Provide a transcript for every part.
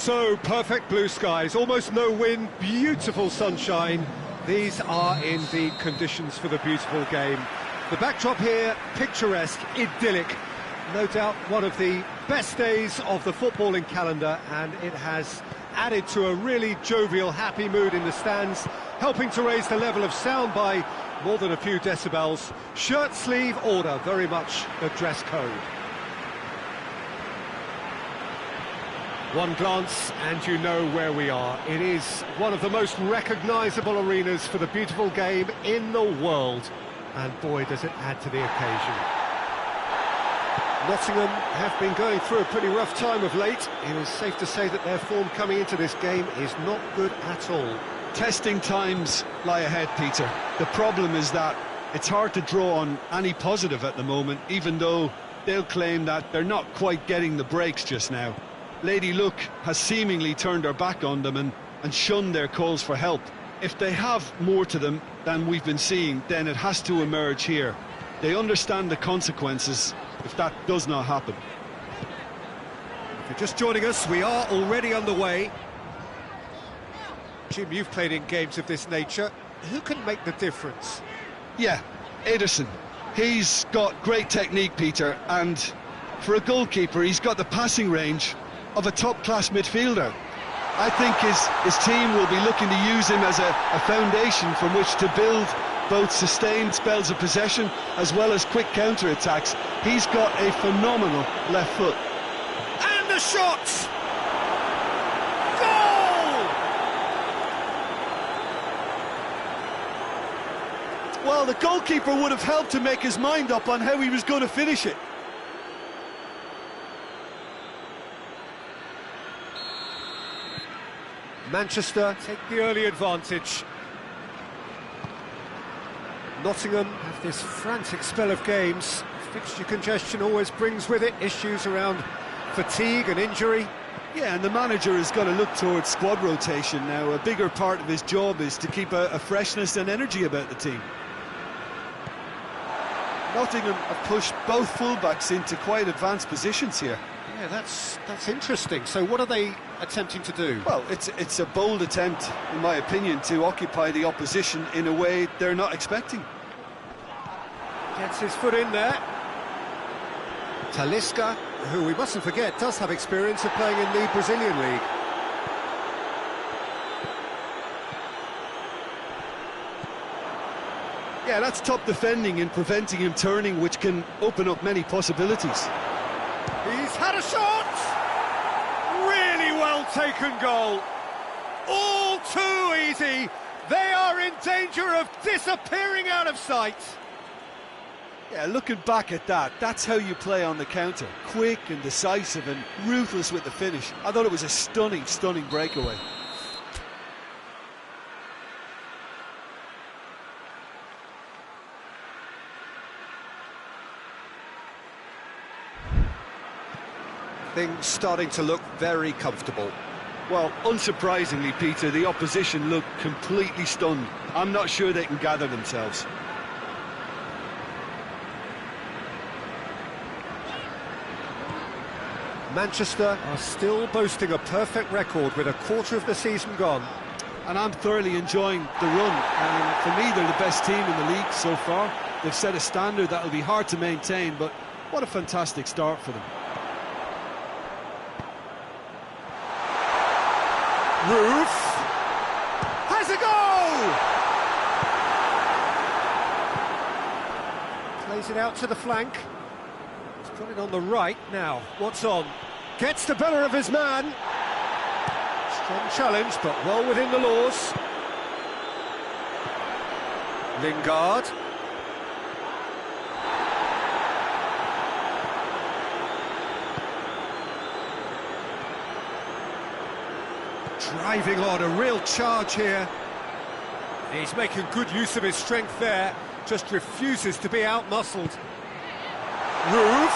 So, perfect blue skies, almost no wind, beautiful sunshine. These are indeed conditions for the beautiful game. The backdrop here, picturesque, idyllic. No doubt one of the best days of the footballing calendar, and it has added to a really jovial, happy mood in the stands, helping to raise the level of sound by more than a few decibels. Shirt sleeve order, very much the dress code. One glance and you know where we are. It is one of the most recognisable arenas for the beautiful game in the world. And boy, does it add to the occasion. Nottingham have been going through a pretty rough time of late. It is safe to say that their form coming into this game is not good at all. Testing times lie ahead, Peter. The problem is that it's hard to draw on any positive at the moment, even though they'll claim that they're not quite getting the breaks just now. Lady Luck has seemingly turned her back on them and shunned their calls for help. If they have more to them than we've been seeing, then it has to emerge here. They understand the consequences if that does not happen. If you're just joining us, we are already underway. Jim, you've played in games of this nature. Who can make the difference? Yeah, Ederson. He's got great technique, Peter, and for a goalkeeper, he's got the passing range of a top-class midfielder. I think his team will be looking to use him as a foundation from which to build both sustained spells of possession as well as quick counter-attacks. He's got a phenomenal left foot. And the shot! Goal! Well, the goalkeeper would have helped to make his mind up on how he was going to finish it. Manchester take the early advantage. Nottingham have this frantic spell of games. Fixture congestion always brings with it issues around fatigue and injury. Yeah, and the manager is going to look towards squad rotation now. A bigger part of his job is to keep a freshness and energy about the team. Nottingham have pushed both fullbacks into quite advanced positions here. Yeah, that's interesting. So what are they attempting to do? Well, it's a bold attempt, in my opinion, to occupy the opposition in a way they're not expecting. Gets his foot in there. Talisca, who we mustn't forget does have experience of playing in the Brazilian league. Yeah, that's top defending and preventing him turning, which can open up many possibilities. He's had a shot! Really well taken goal. All too easy. They are in danger of disappearing out of sight. Yeah, looking back at that, that's how you play on the counter. Quick and decisive and ruthless with the finish. I thought it was a stunning, stunning breakaway. Things starting to look very comfortable. Well, unsurprisingly, Peter, the opposition look completely stunned. I'm not sure they can gather themselves. Manchester are still boasting a perfect record with a quarter of the season gone. And I'm thoroughly enjoying the run. And for me, they're the best team in the league so far. They've set a standard that will be hard to maintain, but what a fantastic start for them. Roof has a goal! Plays it out to the flank. He's got it on the right now. What's on? Gets the better of his man. Strong challenge, but well within the laws. Lingard. Driving on, a real charge here. He's making good use of his strength there, just refuses to be outmuscled. Roof!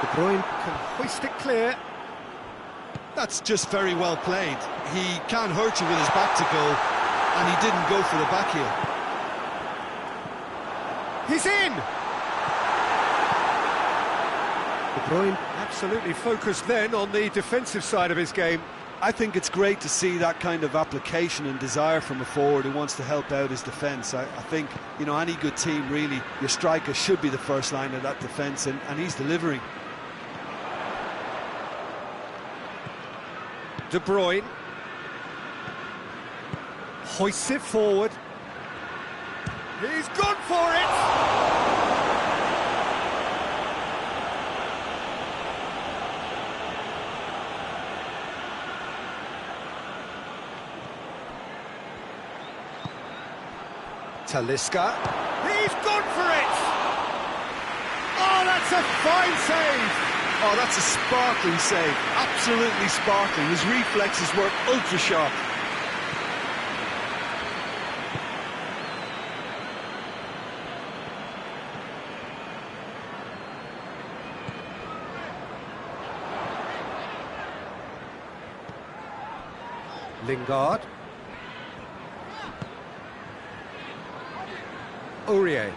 De Bruyne can hoist it clear. That's just very well played. He can't hurt you with his back to goal, and he didn't go for the back heel. He's in! De Bruyne absolutely focused then on the defensive side of his game. I think it's great to see that kind of application and desire from a forward who wants to help out his defence. I think, you know, any good team, really, your striker should be the first line of that defence, and he's delivering. De Bruyne hoists it forward. He's gone for it! Talisca. He's gone for it! Oh, that's a fine save! Oh, that's a sparkling save. Absolutely sparkling. His reflexes were ultra sharp. Lingard. Aurier.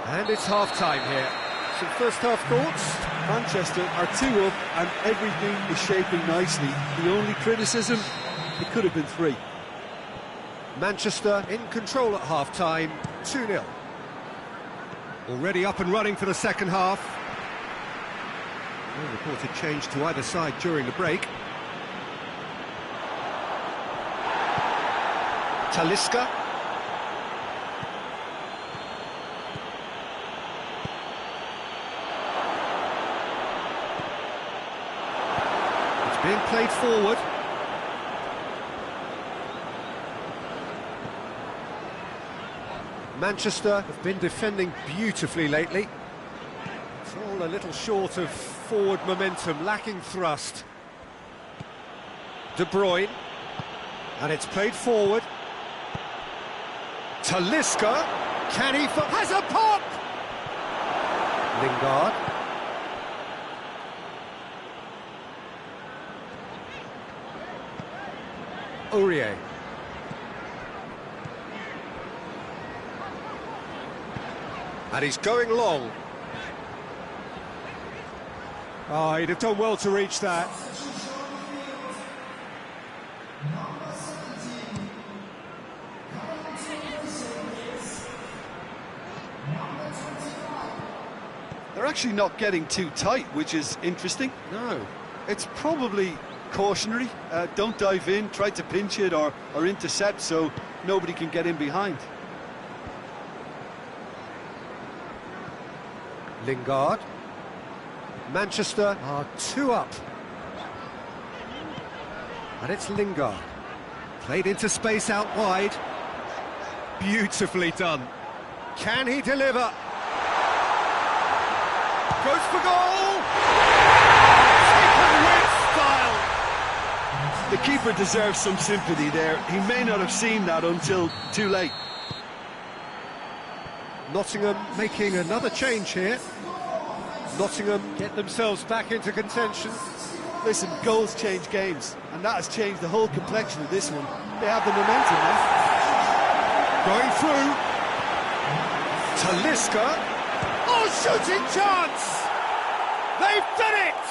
And it's half-time here. Some first-half thoughts? Manchester are 2 up and everything is shaping nicely. The only criticism, it could have been 3. Manchester in control at half-time, 2-0. Already up and running for the second half. No reported change to either side during the break. Talisca. It's being played forward. Manchester have been defending beautifully lately. It's all a little short of forward momentum, lacking thrust. De Bruyne. And it's played forward. Talisca, can he... has a pop! Lingard. Aurier. And he's going long. Oh, he'd have done well to reach that. They're actually not getting too tight, which is interesting. No. It's probably cautionary. Don't dive in, try to pinch it or intercept so nobody can get in behind. Lingard. Manchester are 2 up. And it's Lingard. Played into space out wide. Beautifully done. Can he deliver? Goes for goal! Taken with style! The keeper deserves some sympathy there. He may not have seen that until too late. Nottingham making another change here. Nottingham get themselves back into contention. Listen, goals change games, and that has changed the whole complexion of this one. They have the momentum now. Going through. Talisca. Oh, shooting chance! They've done it!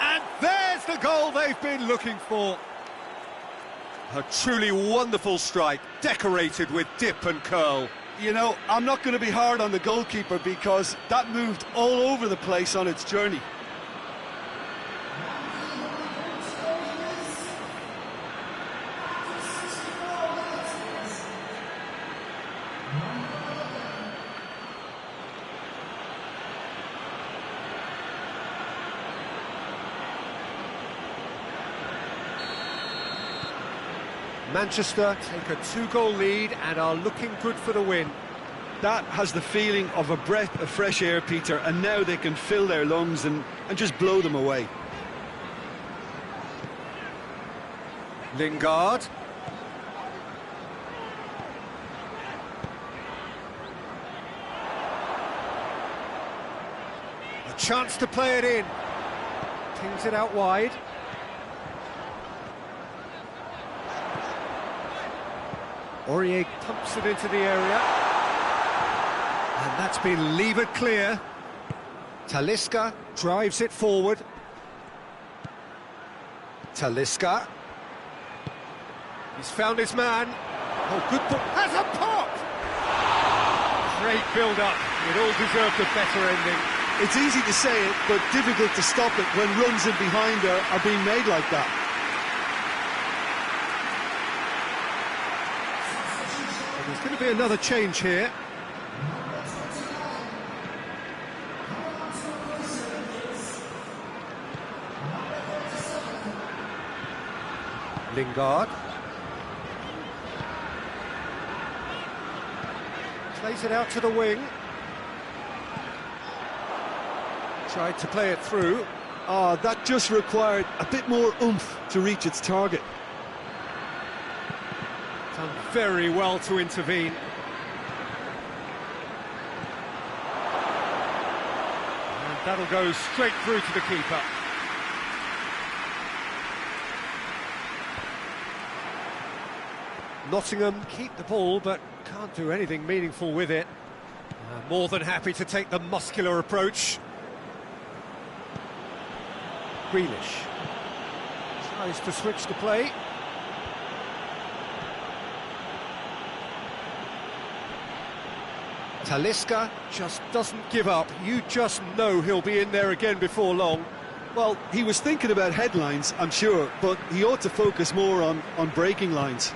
And there's the goal they've been looking for. A truly wonderful strike, decorated with dip and curl. You know, I'm not going to be hard on the goalkeeper because that moved all over the place on its journey. Manchester take a 2-goal lead and are looking good for the win. That has the feeling of a breath of fresh air, Peter, and now they can fill their lungs and just blow them away. Lingard. A chance to play it in. Pings it out wide. Aurier pumps it into the area. That's been levered clear. Talisca drives it forward. Talisca. He's found his man. Oh, good ball. Has a pop! Great build-up. It all deserved a better ending. It's easy to say it, but difficult to stop it when runs in behind are being made like that. And there's going to be another change here. Lingard. Plays it out to the wing. Tried to play it through. Oh, that just required a bit more oomph to reach its target. Done very well to intervene. And that'll go straight through to the keeper. Nottingham keep the ball, but can't do anything meaningful with it. More than happy to take the muscular approach. Grealish tries to switch the play. Talisca just doesn't give up. You just know he'll be in there again before long. Well, he was thinking about headlines, I'm sure, but he ought to focus more on breaking lines.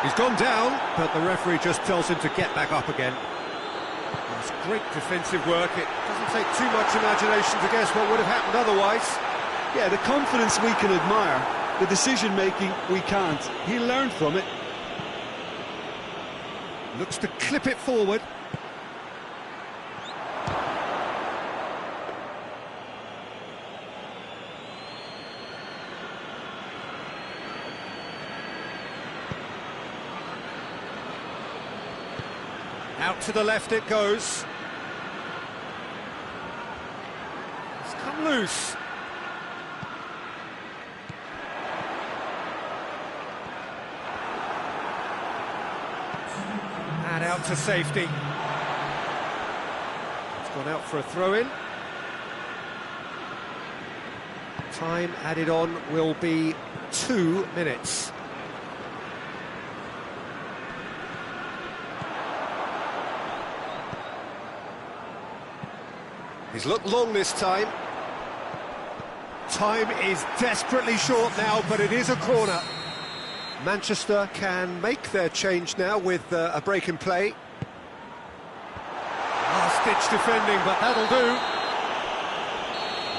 He's gone down, but the referee just tells him to get back up again. It's great defensive work. It doesn't take too much imagination to guess what would have happened otherwise. Yeah, the confidence we can admire, the decision-making we can't. He'll learn from it. Looks to clip it forward. Out to the left it goes. It's come loose. And out to safety. It's gone out for a throw-in. Time added on will be 2 minutes. He's looked long this time. Time is desperately short now, but it is a corner. Manchester can make their change now with a break in play. Last-ditch defending, but that'll do.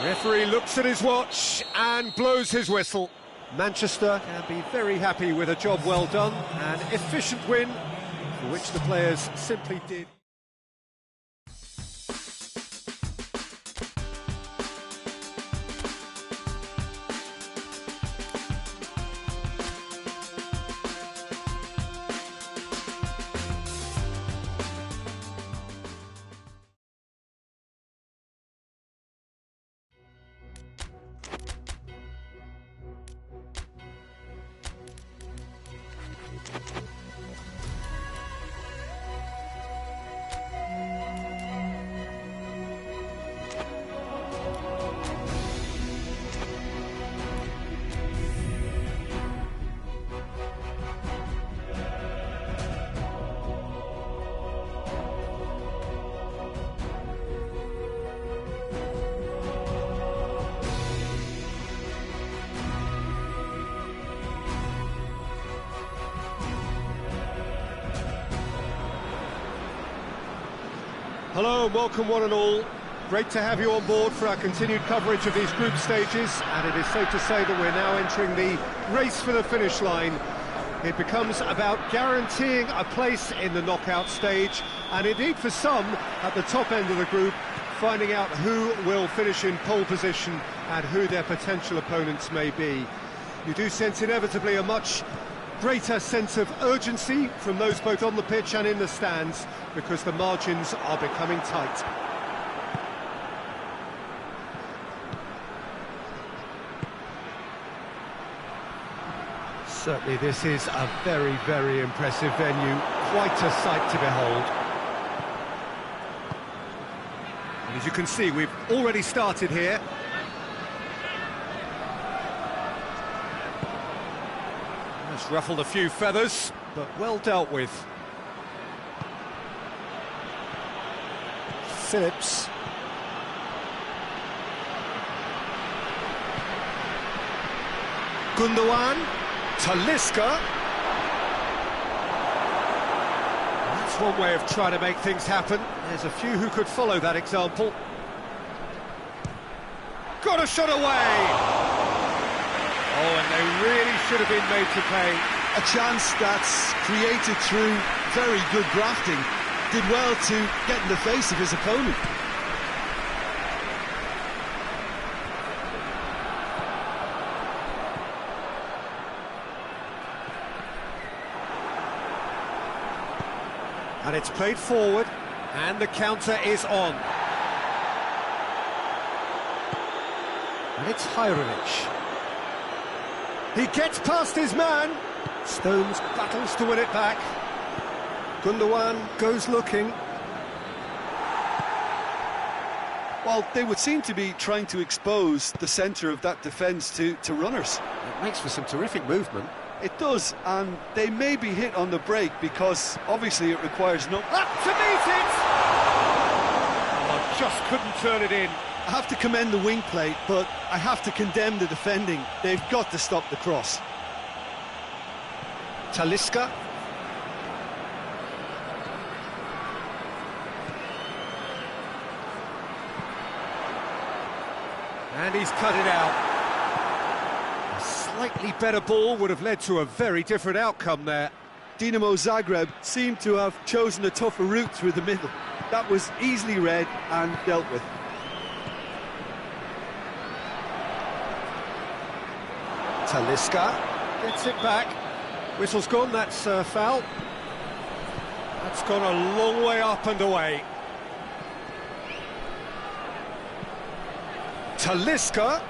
Referee looks at his watch and blows his whistle. Manchester can be very happy with a job well done, an efficient win, for which the players simply did. Hello and welcome one and all. Great to have you on board for our continued coverage of these group stages, and it is safe to say that we're now entering the race for the finish line. It becomes about guaranteeing a place in the knockout stage, and indeed for some at the top end of the group, finding out who will finish in pole position and who their potential opponents may be. You do sense inevitably a much greater sense of urgency from those both on the pitch and in the stands, because the margins are becoming tight. Certainly this is a very, very impressive venue. Quite a sight to behold. And as you can see, we've already started here. That's ruffled a few feathers, but well dealt with. Phillips. Gundogan. Talisca. That's one way of trying to make things happen. There's a few who could follow that example. Got a shot away! Oh, and they really should have been made to pay. A chance that's created through very good grafting. Did well to get in the face of his opponent. And it's played forward, and the counter is on. And it's Hirovic. He gets past his man. Stones battles to win it back. Gundogan goes looking. Well, they would seem to be trying to expose the centre of that defence to runners. It makes for some terrific movement. It does, and they may be hit on the break because obviously it requires no... Up to meet it! Oh, just couldn't turn it in. I have to commend the wing play, but I have to condemn the defending. They've got to stop the cross. Talisca. And he's cut it out. A slightly better ball would have led to a very different outcome there. Dinamo Zagreb seemed to have chosen a tougher route through the middle. That was easily read and dealt with. Talisca gets it back. Whistle's gone, that's a foul. That's gone a long way up and away. Talisca.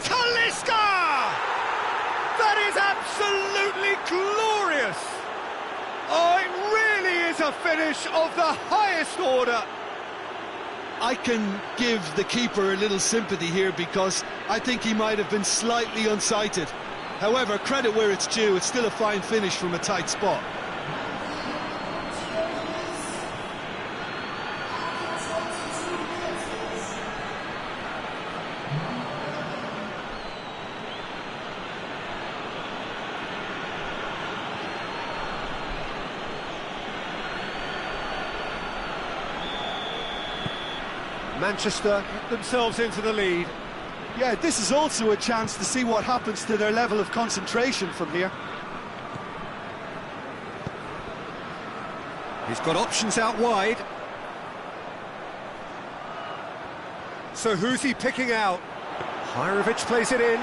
Talisca! That is absolutely glorious! Oh, it really is a finish of the highest order. I can give the keeper a little sympathy here because I think he might have been slightly unsighted. However, credit where it's due, it's still a fine finish from a tight spot. Manchester get themselves into the lead. Yeah, this is also a chance to see what happens to their level of concentration from here. He's got options out wide. So who's he picking out? Hirovic plays it in.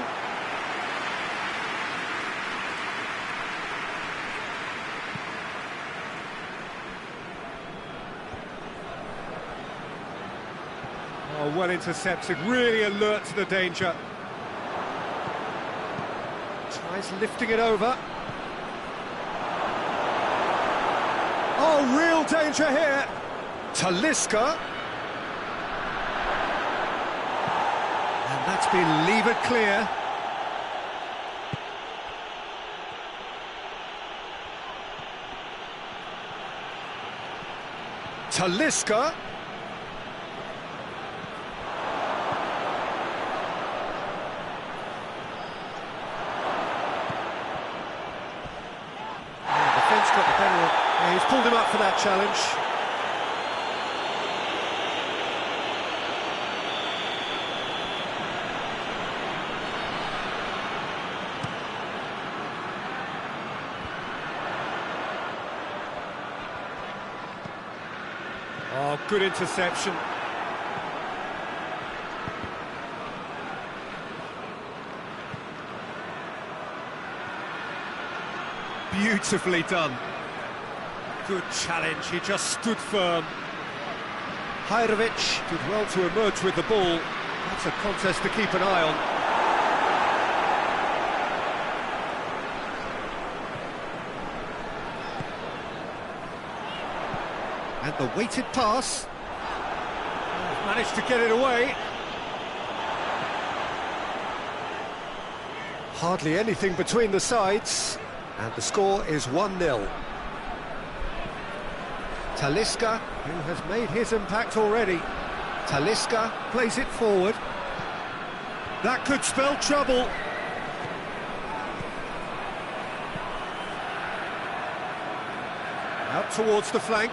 Oh, well intercepted, really alert to the danger. Tries lifting it over. Oh, real danger here. Talisca. And that's been levered clear. Talisca. Got the better of. Yeah, he's pulled him up for that challenge. Oh, good interception. Beautifully done. Good challenge, he just stood firm. Hirovic did well to emerge with the ball. That's a contest to keep an eye And the weighted pass. Managed to get it away. Hardly anything between the sides. And the score is 1-0. Talisca, who has made his impact already. Talisca plays it forward. That could spell trouble. Out towards the flank.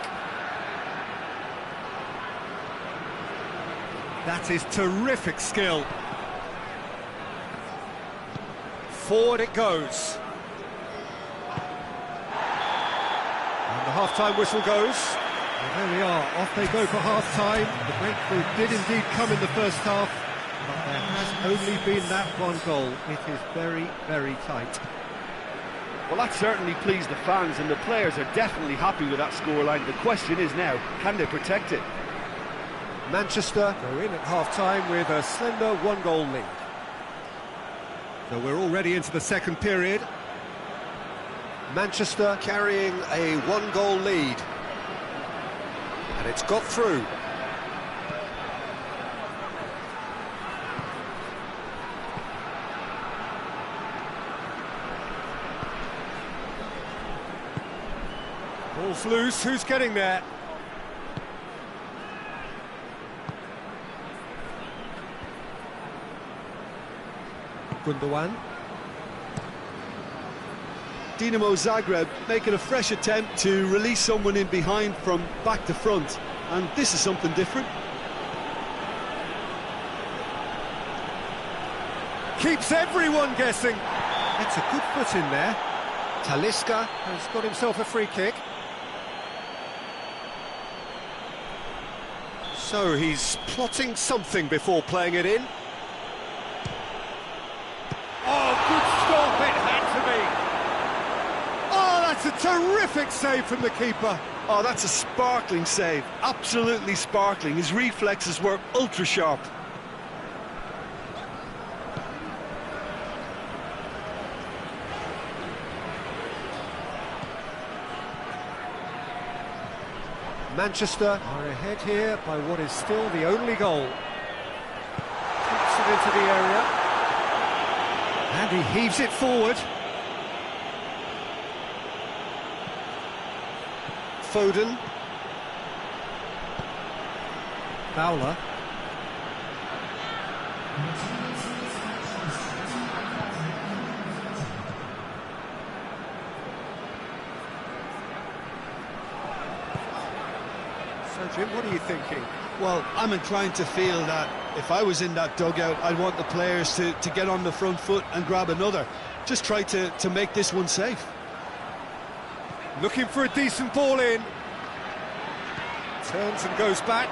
That is terrific skill. Forward it goes. And the half-time whistle goes. And there we are, off they go for half-time. The breakthrough did indeed come in the first half, but there has only been that one goal. It is very, very tight. Well, that certainly pleased the fans, and the players are definitely happy with that scoreline. The question is now, can they protect it? Manchester go in at half-time with a slender one-goal lead. So we're already into the second period. Manchester carrying a one-goal lead. And it's got through. Ball's loose, who's getting there? Gundogan. Dinamo Zagreb making a fresh attempt to release someone in behind from back to front, and this is something different. Keeps everyone guessing. It's a good foot in there. Talisca has got himself a free kick. So he's plotting something before playing it in. Oh, good stop, it had to be. Oh, that's a terrific save from the keeper. Oh, that's a sparkling save, absolutely sparkling. His reflexes were ultra sharp. Manchester are ahead here by what is still the only goal. Puts it into the area. And he heaves it forward. Foden. Fowler. So, Jim, what are you thinking? Well, I'm inclined to feel that if I was in that dugout, I'd want the players to get on the front foot and grab another. Just try to make this one safe. Looking for a decent ball in. Turns and goes back.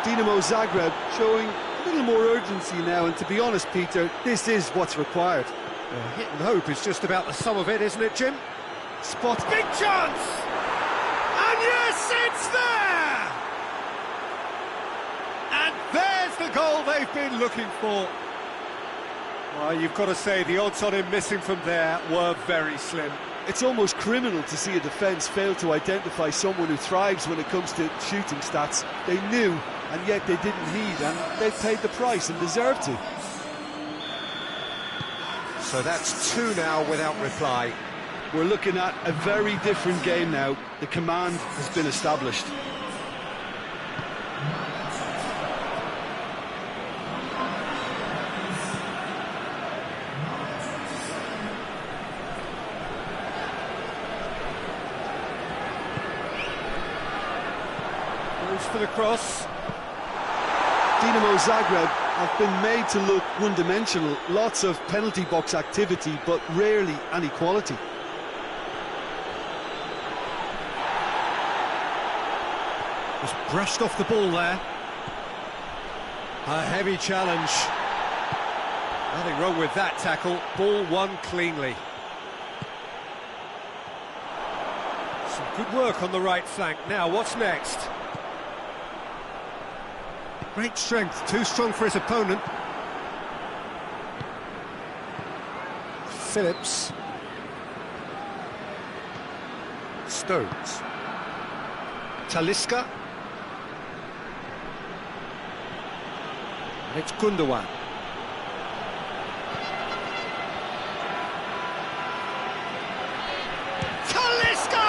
Dinamo Zagreb showing a little more urgency now, and to be honest, Peter, this is what's required. Hit and hope is just about the sum of it, isn't it, Jim? Spot. Big chance! And yes, it's there! And there's the goal they've been looking for. Well, you've got to say the odds on him missing from there were very slim. It's almost criminal to see a defence fail to identify someone who thrives when it comes to shooting stats. They knew, and yet they didn't heed, and they paid the price and deserved to. So that's two now without reply. We're looking at a very different game now. The command has been established. Goes for the cross. Dinamo Zagreb have been made to look one-dimensional. Lots of penalty box activity, but rarely any quality. Just brushed off the ball there. A heavy challenge. Nothing wrong with that tackle. Ball won cleanly. Some good work on the right flank. Now, what's next? Great strength, too strong for his opponent. Phillips. Stones. Talisca. And it's Gundogan. Talisca!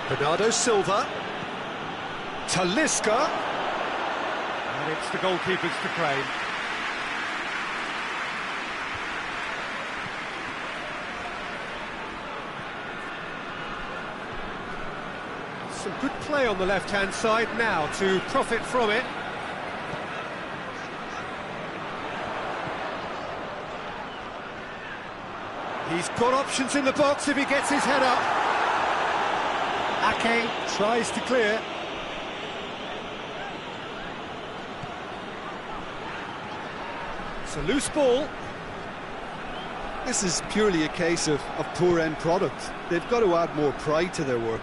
Bernardo Silva. Talisca. And it's the goalkeepers to claim. Some good play on the left-hand side now to profit from it. He's got options in the box if he gets his head up. Ake tries to clear. It's a loose ball. This is purely a case of poor end product. They've got to add more pride to their work.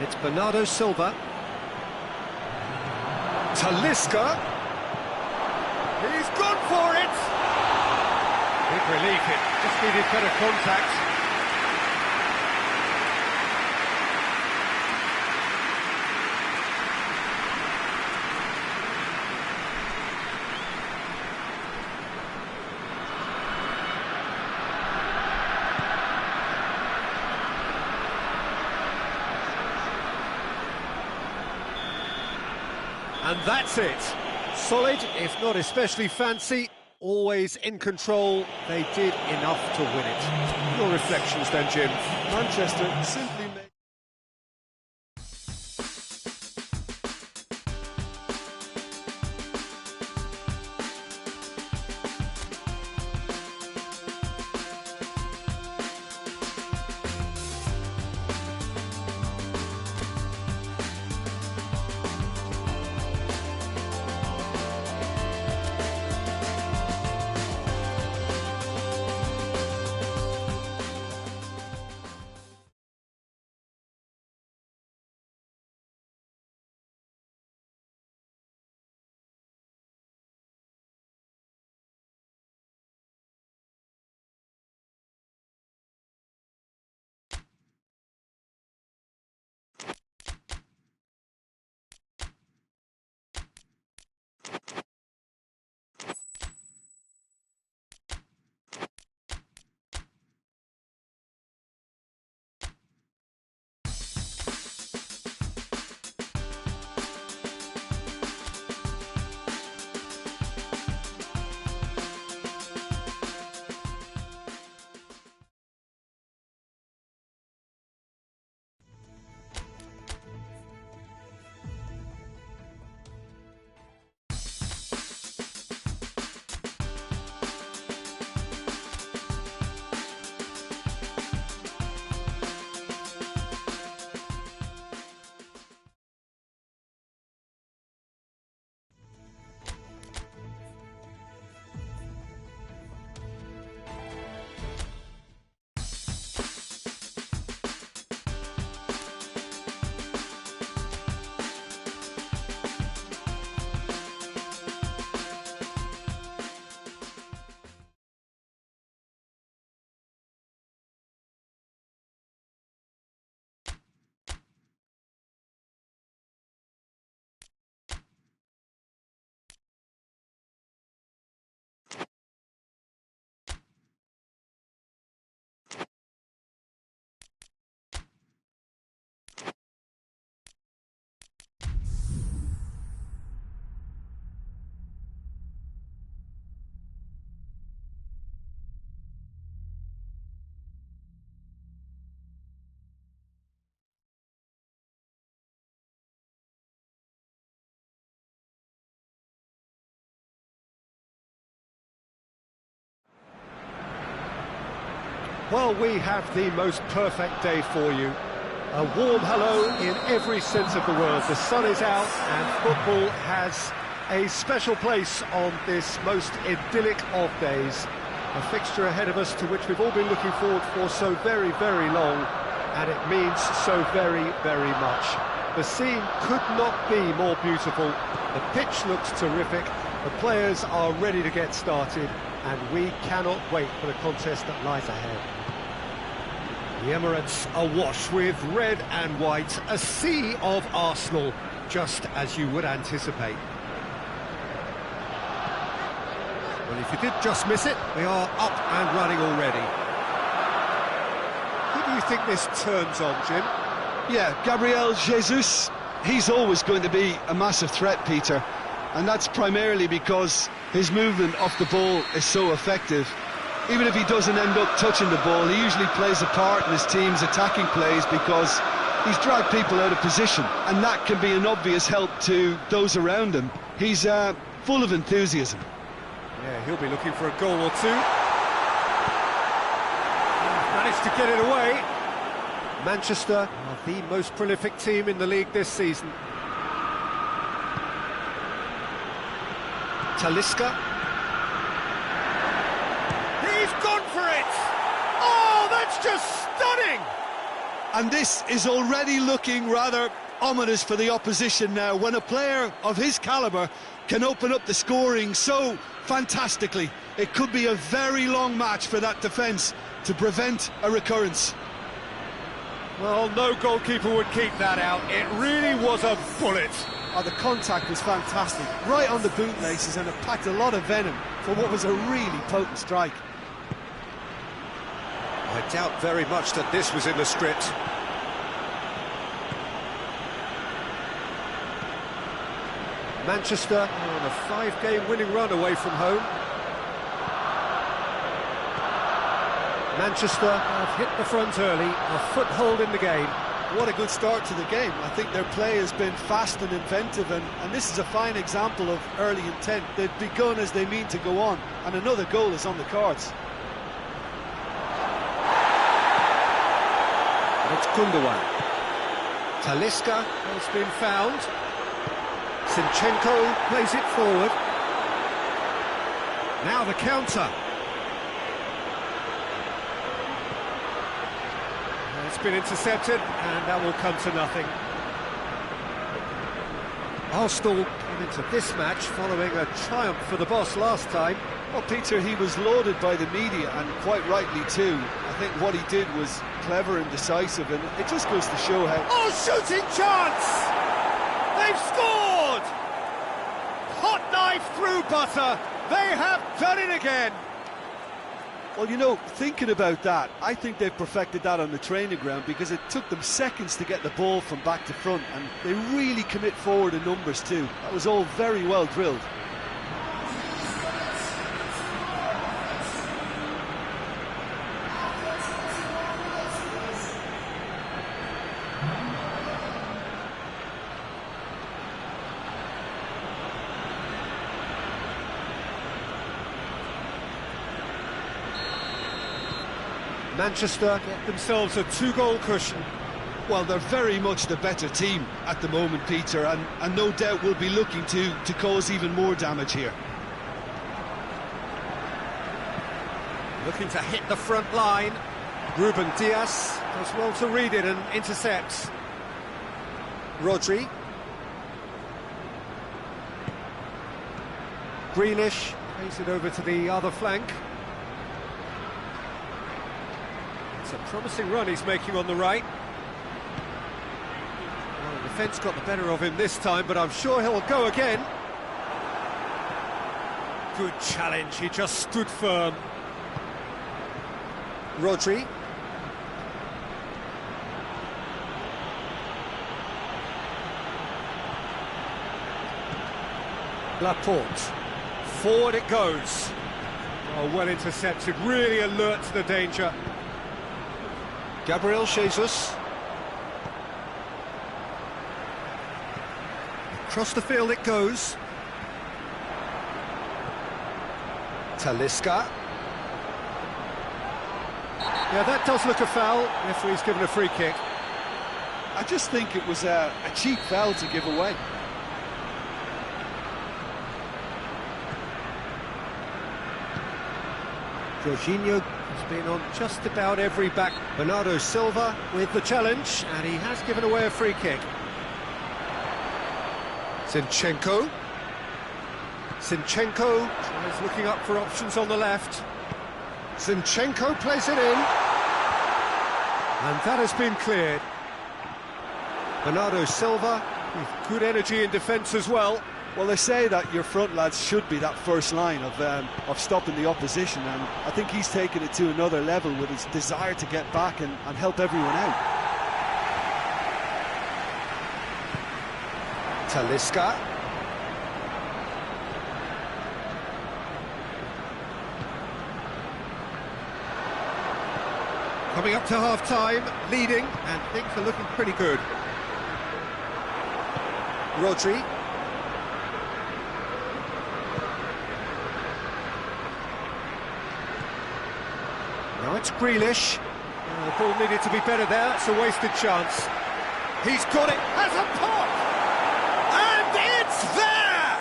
It's Bernardo Silva. Talisca. He's gone for it! Big relief, it just needed better contact. And that's it. Solid, if not especially fancy, always in control. They did enough to win it. Your reflections then, Jim? Manchester simply made Well, we have the most perfect day for you. A warm hello in every sense of the word. The sun is out and football has a special place on this most idyllic of days. A fixture ahead of us to which we've all been looking forward for so very, very long, and it means so very, very much. The scene could not be more beautiful. The pitch looks terrific. The players are ready to get started, and we cannot wait for the contest that lies ahead. The Emirates awash with red and white, a sea of Arsenal, just as you would anticipate. Well, if you did just miss it, we are up and running already. Who do you think this turns on, Jim? Yeah, Gabriel Jesus, he's always going to be a massive threat, Peter, and that's primarily because his movement off the ball is so effective. Even if he doesn't end up touching the ball, he usually plays a part in his team's attacking plays because he's dragged people out of position, and that can be an obvious help to those around him. He's full of enthusiasm. Yeah, he'll be looking for a goal or two. Managed to get it away. Manchester are the most prolific team in the league this season. Talisca. He's gone for it! Oh, that's just stunning! And this is already looking rather ominous for the opposition now, when a player of his calibre can open up the scoring so fantastically. It could be a very long match for that defence to prevent a recurrence. Well, no goalkeeper would keep that out. It really was a bullet. Oh, the contact was fantastic, right on the bootlaces, and it packed a lot of venom for what was a really potent strike. I doubt very much that this was in the script. Manchester are on a 5-game winning run away from home. Manchester have hit the front early, a foothold in the game. What a good start to the game. I think their play has been fast and inventive, and this is a fine example of early intent. They've begun as they mean to go on, and another goal is on the cards. It's Gundogan. Talisca has been found. Zinchenko plays it forward. Now the counter. It's been intercepted, and that will come to nothing. Arsenal came into this match following a triumph for the boss last time. Well, Peter, he was lauded by the media, and quite rightly too. I think what he did was clever and decisive, and it just goes to show how... Oh, shooting chance! They've scored! Hot knife through butter. They have done it again. Well, you know, thinking about that, I think they've perfected that on the training ground, because it took them seconds to get the ball from back to front, and they really commit forward in numbers too. That was all very well drilled. Manchester get themselves a 2-goal cushion. Well, they're very much the better team at the moment, Peter, and no doubt will be looking to cause even more damage here. Looking to hit the front line. Ruben Diaz does well to read it and intercepts. Rodri. Grealish plays it over to the other flank. It's a promising run he's making on the right. Well, the defence got the better of him this time, but I'm sure he'll go again. Good challenge, he just stood firm. Rodri. Laporte. Forward it goes. Oh, well intercepted, really alert to the danger. Gabriel Jesus. Across the field it goes. Talisca. Yeah, that does look a foul. Referee's given a free kick. I just think it was a cheap foul to give away. Jorginho has been on just about every back. Bernardo Silva with the challenge, and he has given away a free kick. Zinchenko tries looking up for options on the left. Zinchenko plays it in. And that has been cleared. Bernardo Silva with good energy in defence as well. Well, they say that your front lads should be that first line of stopping the opposition, and I think he's taken it to another level with his desire to get back and help everyone out. Talisca. Coming up to half-time, leading, and things are looking pretty good. Rodri. Now it's Grealish. The ball needed to be better there. It's a wasted chance. He's got it. Has a pop! And it's there!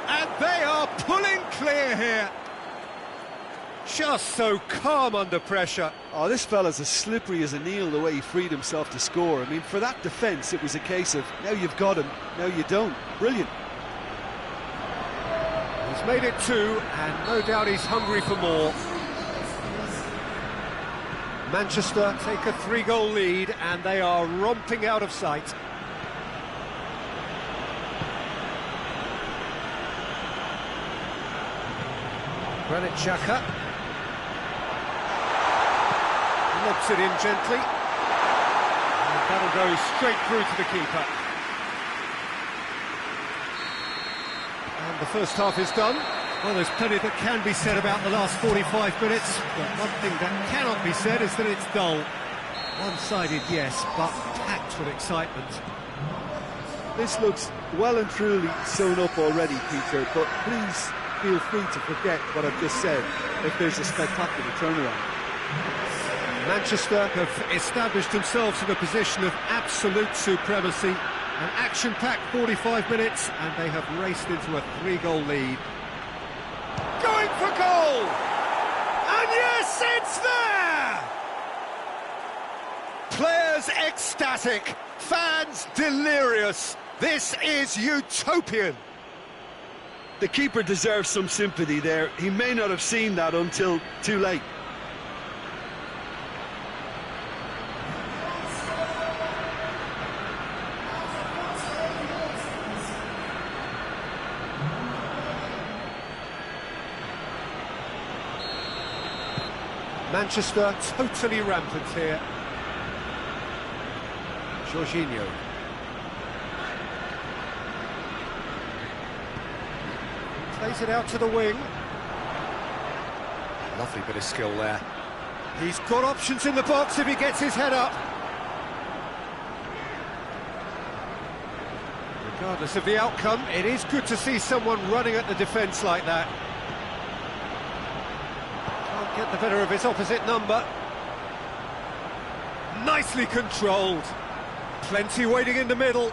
And they are pulling clear here. Just so calm under pressure. Oh, this fella's as slippery as an eel, the way he freed himself to score. I mean, for that defence, it was a case of, now you've got him, now you don't. Brilliant. He's made it 2, and no doubt he's hungry for more. Manchester take a 3-goal lead, and they are romping out of sight. Granit Xhaka lobs it in gently, and that'll go straight through to the keeper. And the first half is done. Well, there's plenty that can be said about the last 45 minutes, but one thing that cannot be said is that it's dull. One-sided, yes, but packed with excitement. This looks well and truly sewn up already, Peter, but please feel free to forget what I've just said if there's a spectacular turnaround. Manchester have established themselves in a position of absolute supremacy. An action-packed 45 minutes, and they have raced into a 3-goal lead. Going for goal! And yes, it's there! Players ecstatic, fans delirious. This is utopian. The keeper deserves some sympathy there. He may not have seen that until too late. Manchester totally rampant here. Jorginho. Plays it out to the wing. Lovely bit of skill there. He's got options in the box if he gets his head up. Regardless of the outcome, it is good to see someone running at the defence like that. Can't get the better of his opposite number. Nicely controlled. Plenty waiting in the middle.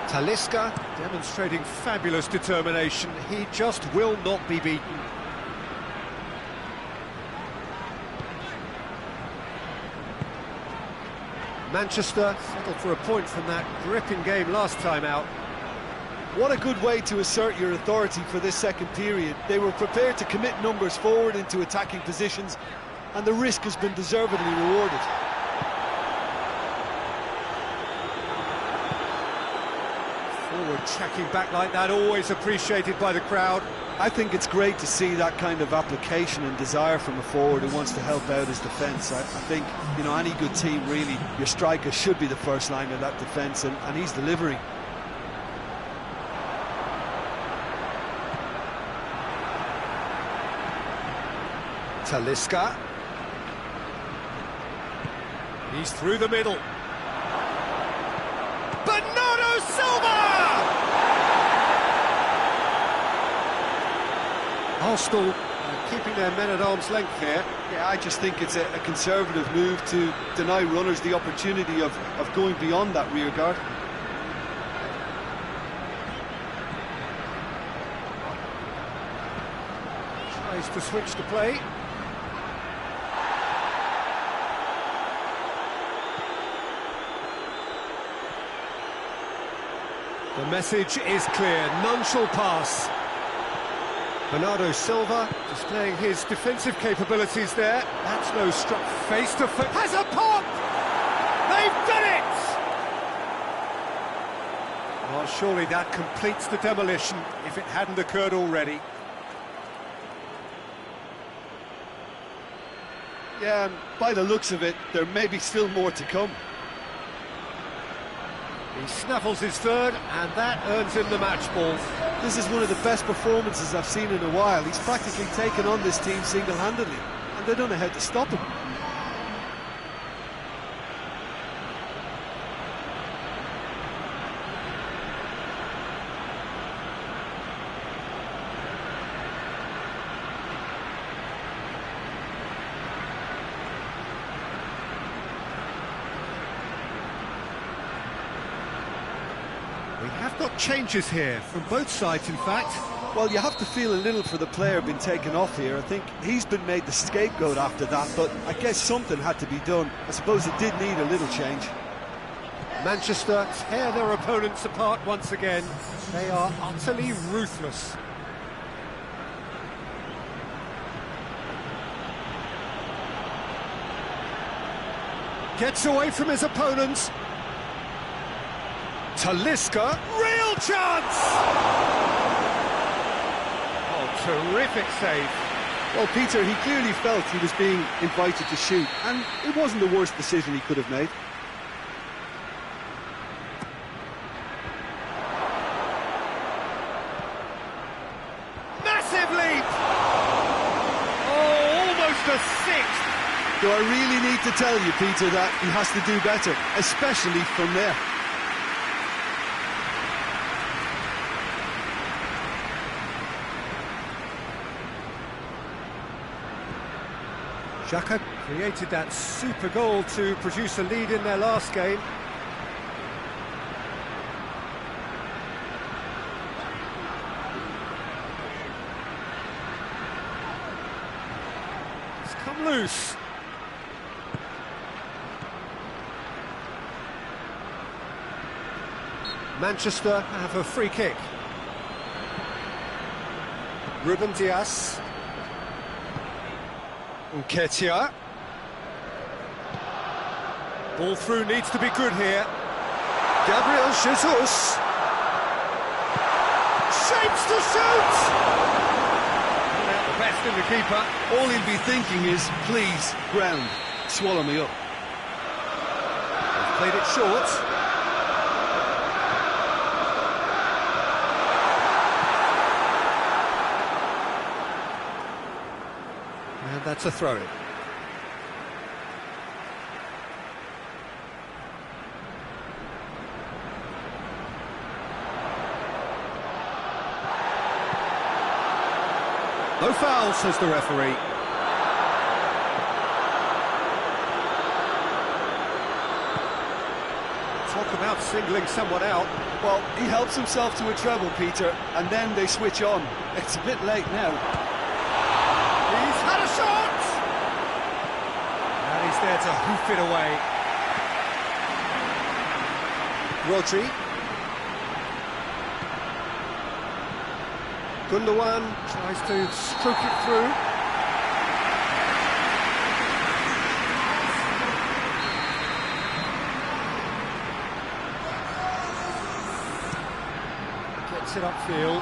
Talisca demonstrating fabulous determination. He just will not be beaten. Manchester settled for a point from that gripping game last time out. What a good way to assert your authority for this second period. They were prepared to commit numbers forward into attacking positions, and the risk has been deservedly rewarded. Forward tracking back like that, always appreciated by the crowd. I think it's great to see that kind of application and desire from a forward who wants to help out his defence. I think, you know, any good team, really, your striker should be the first line of that defence, and he's delivering. Talisca. He's through the middle. Bernardo Silva! Arsenal Keeping their men at arm's length here. Yeah, I just think it's a conservative move to deny runners the opportunity of going beyond that rear guard. Tries to switch the play. The message is clear, none shall pass. Bernardo Silva displaying his defensive capabilities there. That's no struck face to face. Has a pop! They've done it! Well, surely that completes the demolition if it hadn't occurred already. Yeah, and by the looks of it, there may be still more to come. He snaffles his third, and that earns him the match ball. This is one of the best performances I've seen in a while. He's practically taken on this team single-handedly, and they don't know how to stop him. We have got changes here from both sides, in fact. Well, you have to feel a little for the player being taken off here. I think he's been made the scapegoat after that, but I guess something had to be done. I suppose it did need a little change. Manchester tear their opponents apart once again. They are utterly ruthless. Gets away from his opponents. Talisca, real chance! Oh, terrific save. Well, Peter, he clearly felt he was being invited to shoot, and it wasn't the worst decision he could have made. Massive leap! Oh, almost a sixth! Do I really need to tell you, Peter, that he has to do better, especially from there? Xhaka created that super goal to produce a lead in their last game. It's come loose. Manchester have a free kick. Ruben Dias. Nketiah. Ball through needs to be good here. Gabriel Jesus. Shapes to shoot! Out the best in the keeper. All he'll be thinking is, please, ground, swallow me up. They've played it short. And that's a throw-in. No foul, says the referee. Talk about singling someone out. Well, he helps himself to a treble, Peter, and then they switch on. It's a bit late now. He's had a shot! And he's there to hoof it away. Rodri. Gundogan tries to stroke it through. Gets it upfield.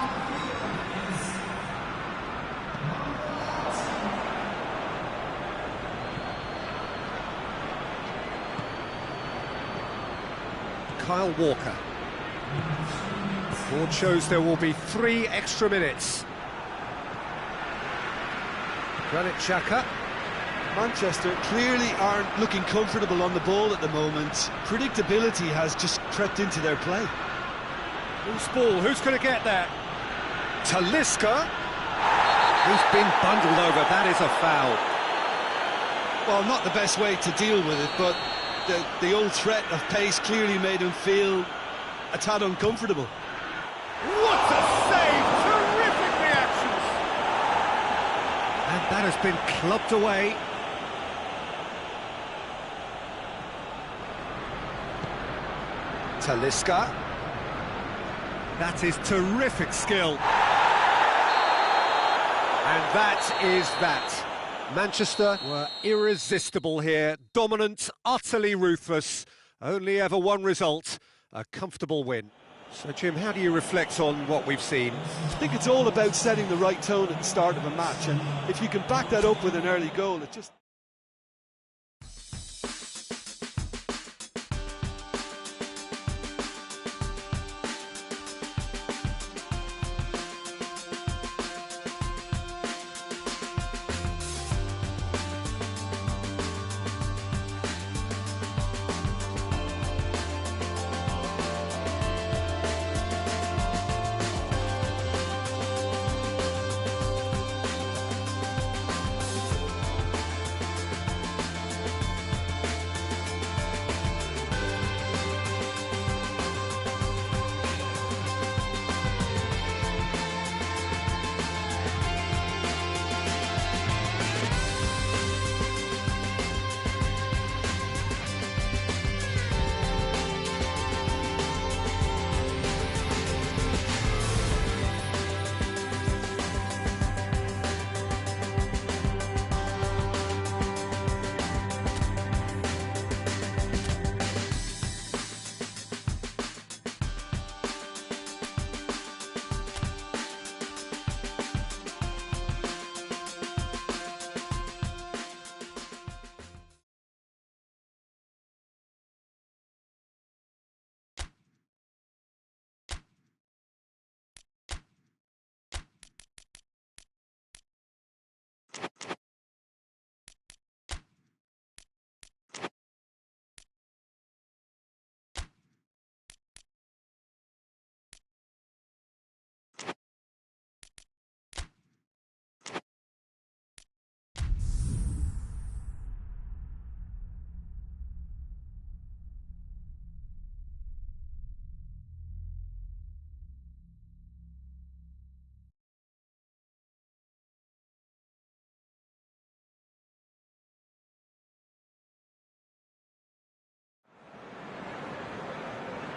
Kyle Walker. Board shows there will be 3 extra minutes. Granit Xhaka. Manchester clearly aren't looking comfortable on the ball at the moment. Predictability has just crept into their play. Loose ball, who's going to get that? Talisca. He's been bundled over, that is a foul. Well, not the best way to deal with it, but the old threat of pace clearly made him feel a tad uncomfortable. What a save! Terrific reactions! And that has been clubbed away. Talisca. That is terrific skill. And that is that. Manchester were irresistible here, dominant, utterly ruthless. Only ever one result, a comfortable win. So, Jim, how do you reflect on what we've seen? I think it's all about setting the right tone at the start of a match, and if you can back that up with an early goal, it just...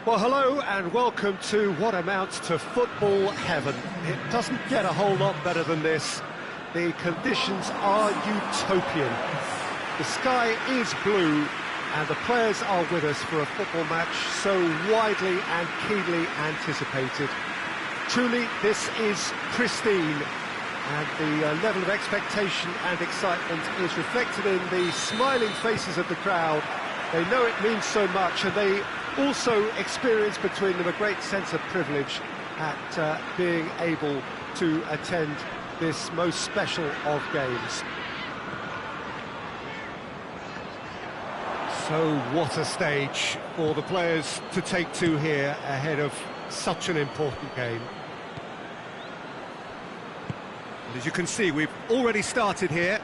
Well, hello and welcome to what amounts to football heaven. It doesn't get a whole lot better than this. The conditions are utopian. The sky is blue and the players are with us for a football match so widely and keenly anticipated. Truly, this is pristine, and the level of expectation and excitement is reflected in the smiling faces of the crowd. They know it means so much, and they also experience between them a great sense of privilege at being able to attend this most special of games. So what a stage for the players to take to here ahead of such an important game. And as you can see, we've already started here.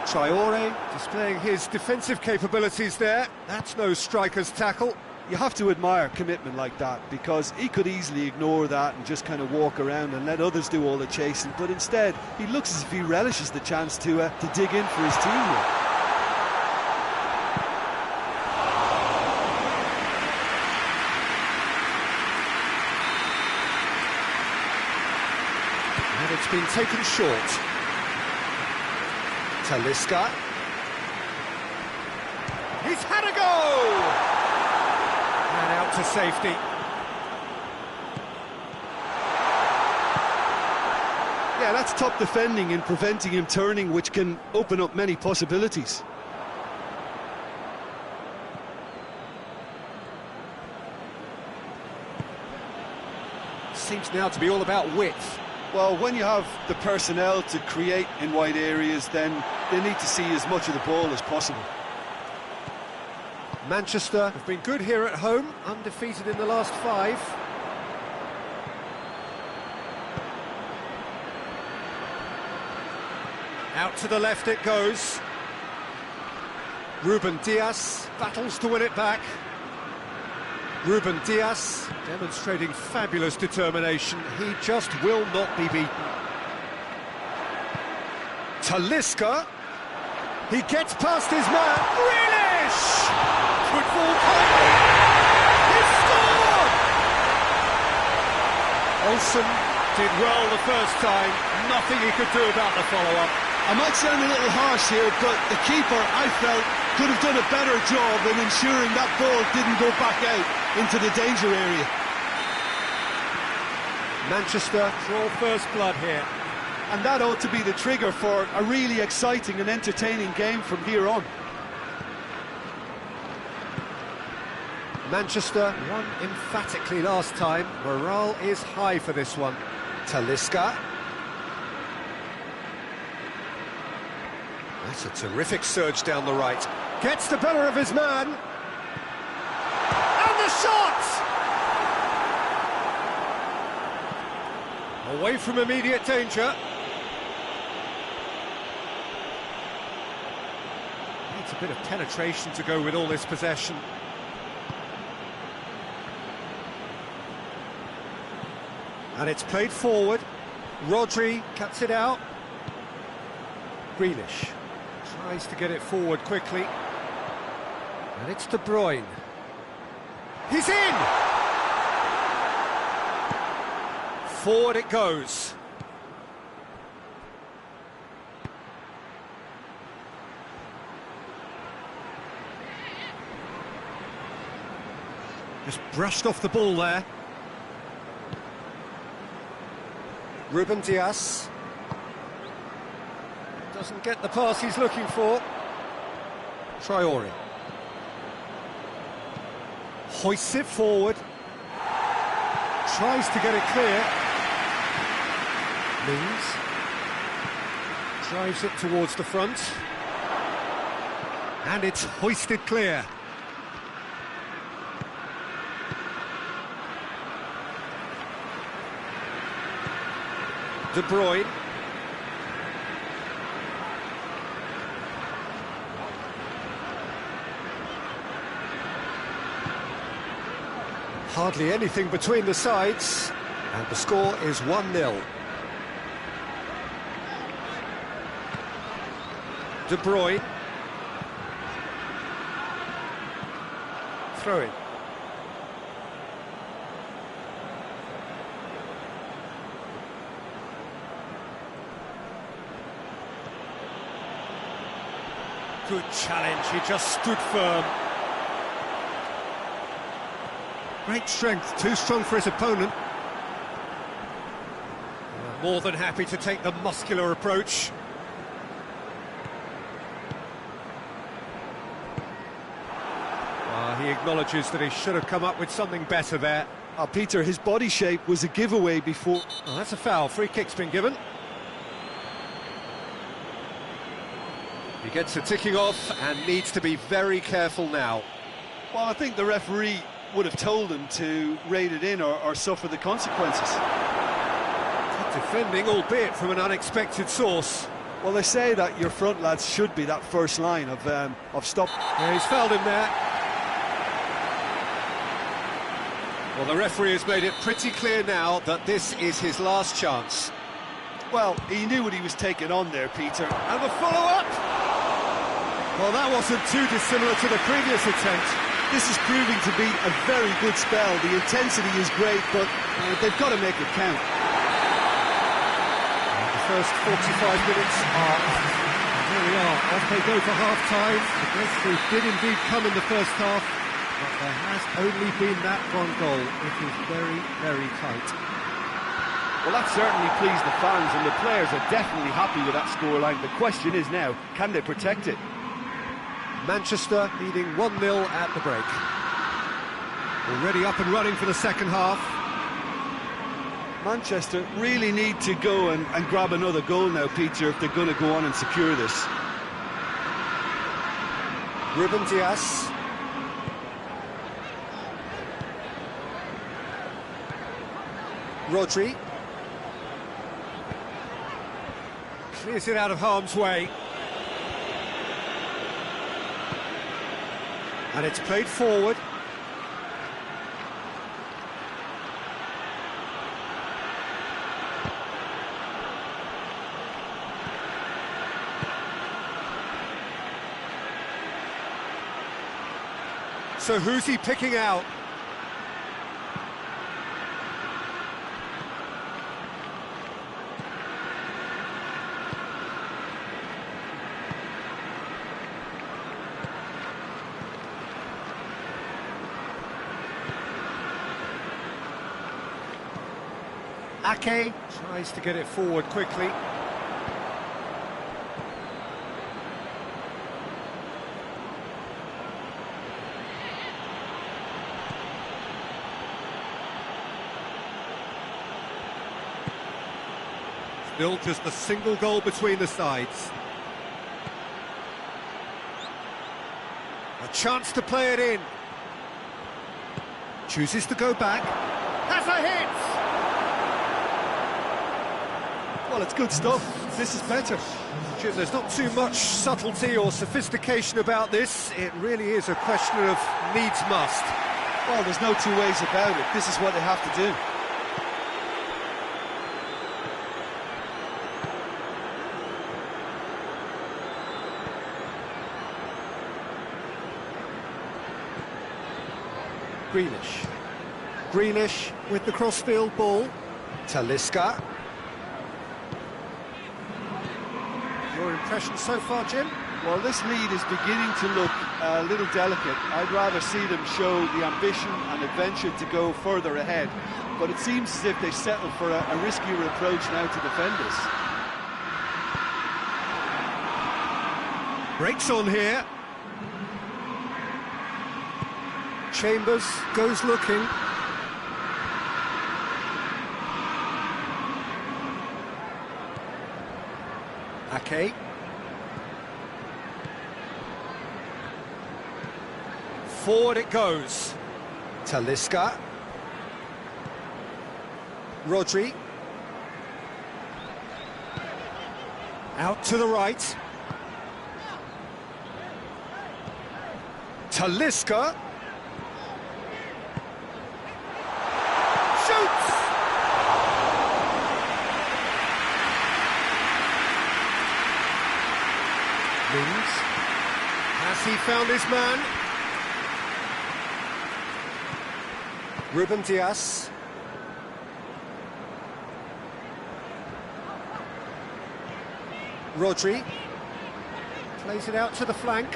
Traore displaying his defensive capabilities there. That's no striker's tackle. You have to admire commitment like that, because he could easily ignore that and just kind of walk around and let others do all the chasing, but instead he looks as if he relishes the chance to dig in for his team here. And it's been taken short. Talisca. He's had a go! And out to safety. Yeah, that's top defending and preventing him turning, which can open up many possibilities. Seems now to be all about width. Well, when you have the personnel to create in wide areas, then they need to see as much of the ball as possible. Manchester have been good here at home, undefeated in the last 5. Out to the left it goes. Ruben Dias battles to win it back. Ruben Dias demonstrating fabulous determination. He just will not be beaten. Talisca. He gets past his man. Grealish! Good ball. He scored! Olsen did well the first time. Nothing he could do about the follow-up. I might sound a little harsh here, but the keeper, I felt, could have done a better job in ensuring that ball didn't go back out into the danger area. Manchester draw first blood here. And that ought to be the trigger for a really exciting and entertaining game from here on. Manchester won emphatically last time. Morale is high for this one. Talisca. That's a terrific surge down the right. Gets the better of his man. And the shot! Away from immediate danger. Needs a bit of penetration to go with all this possession. And it's played forward. Rodri cuts it out. Grealish tries to get it forward quickly. And it's De Bruyne. He's in! Forward it goes. Just brushed off the ball there. Ruben Dias. Doesn't get the pass he's looking for. Traore. Hoists it forward. Tries to get it clear. Means. Drives it towards the front. And it's hoisted clear. De Bruyne. Hardly anything between the sides, and the score is 1-0. De Bruyne. Throw in. Good challenge, he just stood firm. Great strength, too strong for his opponent. More than happy to take the muscular approach. He acknowledges that he should have come up with something better there. Peter, his body shape was a giveaway before. Oh, that's a foul, free kick's been given. He gets a ticking off and needs to be very careful now. Well, I think the referee would have told him to rate it in or suffer the consequences. Good defending, albeit from an unexpected source. Well, they say that your front lads should be that first line of stop. Yeah, he's fouled him there. Well, the referee has made it pretty clear now that this is his last chance. Well, he knew what he was taking on there, Peter. And the follow-up! Well, that wasn't too dissimilar to the previous attempt. This is proving to be a very good spell. The intensity is great, but they've got to make it count. The first 45 minutes are... Here we are, off they go for half-time. The breakthrough did indeed come in the first half, but there has only been that one goal. It is very, very tight. Well, that certainly pleased the fans, and the players are definitely happy with that scoreline. The question is now, can they protect it? Manchester leading 1-0 at the break. Already up and running for the second half. Manchester really need to go and grab another goal now, Peter, if they're going to go on and secure this. Ruben Dias. Rodri. Clears it out of harm's way. And it's played forward. So who's he picking out? Ake tries to get it forward quickly. Still just a single goal between the sides. A chance to play it in. Chooses to go back. Has a hit! Well, it's good stuff. This is better. Jim, there's not too much subtlety or sophistication about this. It really is a question of needs must. Well, there's no two ways about it. This is what they have to do. Grealish with the crossfield ball. Talisca. Your impression so far, Jim? Well, this lead is beginning to look a little delicate. I'd rather see them show the ambition and adventure to go further ahead. But it seems as if they settle for a riskier approach now to defend us. Breaks on here. Chambers goes looking. Ake. Forward it goes. Talisca. Rodri. Out to the right. Talisca. Shoots! Mings. Has he found his man? Ruben Dias. Rodri. Plays it out to the flank.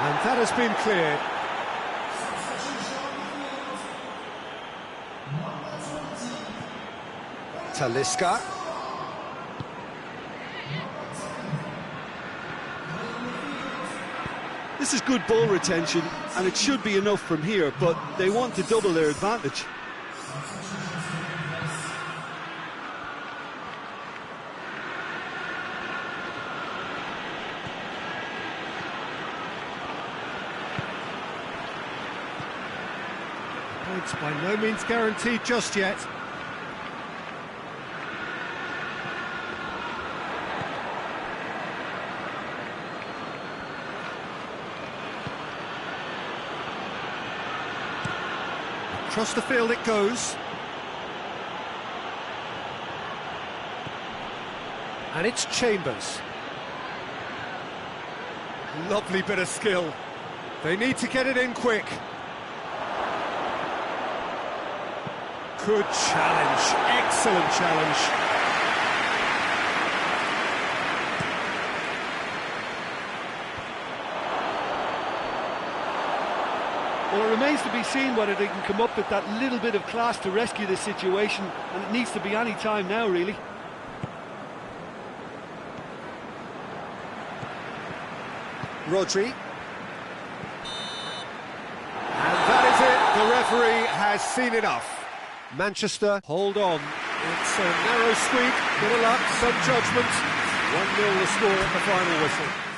And that has been cleared. Talisca. This is good ball retention, and it should be enough from here, but they want to double their advantage. Points by no means guaranteed just yet. Across the field it goes. And it's Chambers. Lovely bit of skill. They need to get it in quick. Good challenge, excellent challenge. Well, it remains to be seen whether they can come up with that little bit of class to rescue this situation, and it needs to be any time now, really. Rodri. And that is it. The referee has seen enough. Manchester hold on. It's a narrow squeak, bit of luck, some judgment. 1-0 the score at the final whistle.